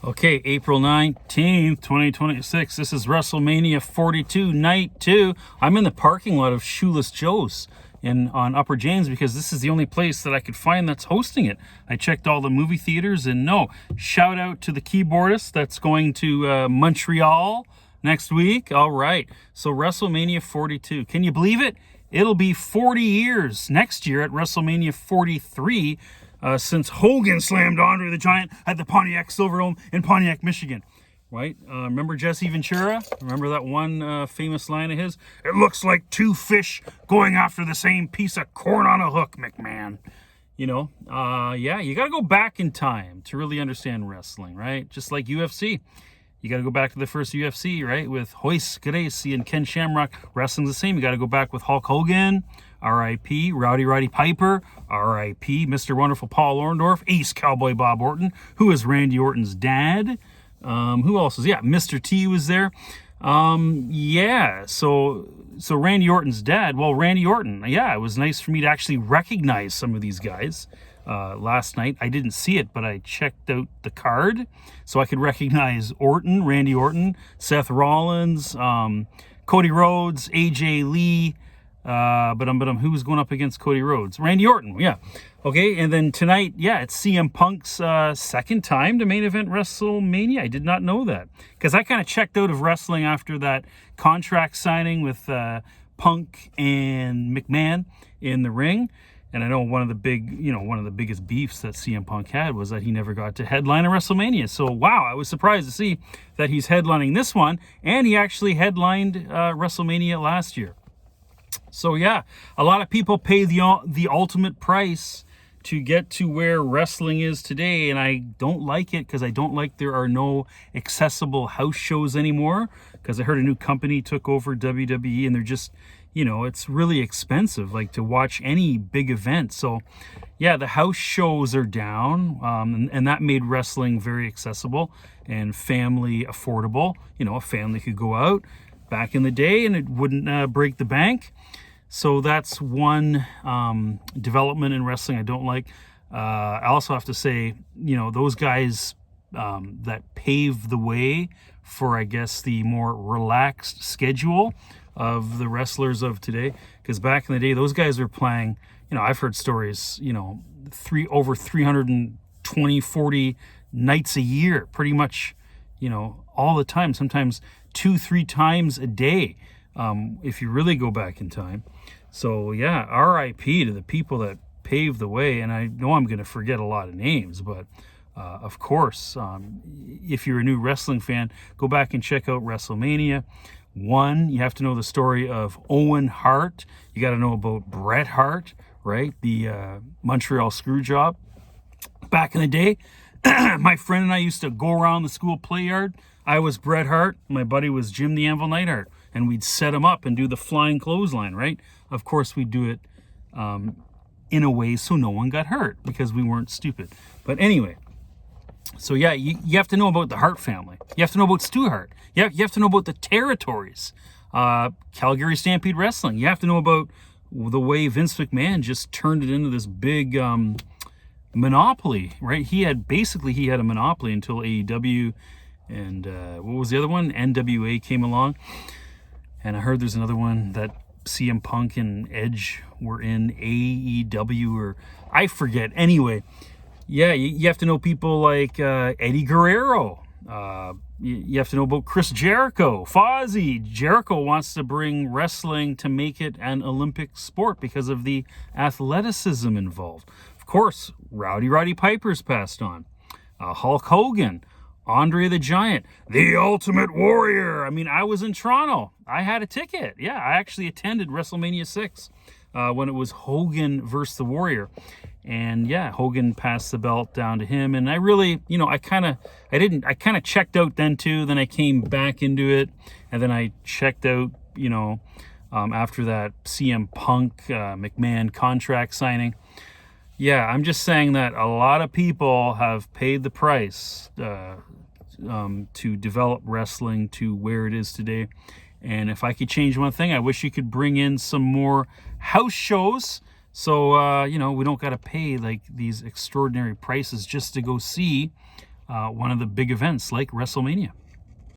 Okay, April 19th, 2026. This is WrestleMania 42, Night 2. I'm in the parking lot of Shoeless Joe's on Upper James because this is the only place that I could find that's hosting it. I checked all the movie theaters and no. Shout out to the keyboardist that's going to Montreal next week. All right, so WrestleMania 42. Can you believe it? It'll be 40 years next year at WrestleMania 43 since Hogan slammed Andre the Giant at the Pontiac Silverdome in Pontiac, Michigan. Right? Remember Jesse Ventura? Remember that one famous line of his? It looks like two fish going after the same piece of corn on a hook, McMahon. You know, yeah, you got to go back in time to really understand wrestling, right? Just like UFC. You got to go back to the first UFC, right? With Royce Gracie and Ken Shamrock. Wrestling's the same. You got to go back with Hulk Hogan, R.I.P., Roddy Piper, R.I.P., Mr. Wonderful Paul Orndorff, Ace Cowboy Bob Orton, who is Randy Orton's dad. Who else was? Yeah, Mr. T was there. Yeah, so Randy Orton's dad. Well, Randy Orton. Yeah, it was nice for me to actually recognize some of these guys. Last night. I didn't see it, but I checked out the card so I could recognize Randy Orton, Seth Rollins, Cody Rhodes, AJ Lee, but who was going up against Cody Rhodes? Randy Orton, yeah. Okay, and then tonight, yeah, it's CM Punk's second time to main event WrestleMania. I did not know that because I kind of checked out of wrestling after that contract signing with Punk and McMahon in the ring. And I know one of the biggest beefs that CM Punk had was that he never got to headline a WrestleMania. So, wow, I was surprised to see that he's headlining this one. And he actually headlined WrestleMania last year. So, yeah, a lot of people pay the ultimate price to get to where wrestling is today. And I don't like it because I don't like there are no accessible house shows anymore. Because I heard a new company took over WWE and they're just... it's really expensive, like to watch any big event. So, yeah, the house shows are down, and that made wrestling very accessible and family affordable. A family could go out back in the day and it wouldn't break the bank. So that's one development in wrestling I don't like. I also have to say, those guys that paved the way for, I guess, the more relaxed schedule of the wrestlers of today, because back in the day those guys were playing, I've heard stories, over 320 40 nights a year, pretty much, all the time, sometimes 2-3 times a day, if you really go back in time. So yeah, RIP to the people that paved the way. And I know I'm going to forget a lot of names, but of course, if you're a new wrestling fan, go back and check out WrestleMania. One, you have to know the story of Owen Hart. You got to know about Bret Hart, right? The Montreal Screwjob. Back in the day, my friend and I used to go around the school play yard. I was Bret Hart. My buddy was Jim the Anvil Neidhart. And we'd set him up and do the flying clothesline, right? Of course, we'd do it in a way so no one got hurt because we weren't stupid. But anyway, so yeah, you have to know about the Hart family. You have to know about Stu Hart. You have to know about the territories. Calgary Stampede Wrestling. You have to know about the way Vince McMahon just turned it into this big monopoly, right? He had a monopoly until AEW and what was the other one? NWA came along. And I heard there's another one that CM Punk and Edge were in, AEW, or I forget. Anyway, yeah, you have to know people like Eddie Guerrero. You have to know about Chris Jericho, Fozzy. Jericho wants to bring wrestling to make it an Olympic sport because of the athleticism involved. Of course, Roddy Piper's passed on. Hulk Hogan, Andre the Giant, the Ultimate Warrior. I mean, I was in Toronto. I had a ticket. Yeah, I actually attended WrestleMania 6 when it was Hogan versus the Warrior. And yeah, Hogan passed the belt down to him. And I really, I kind of checked out then too. Then I came back into it. And then I checked out, after that CM Punk, McMahon contract signing. Yeah, I'm just saying that a lot of people have paid the price to develop wrestling to where it is today. And if I could change one thing, I wish you could bring in some more house shows. So, we don't got to pay like these extraordinary prices just to go see one of the big events like WrestleMania.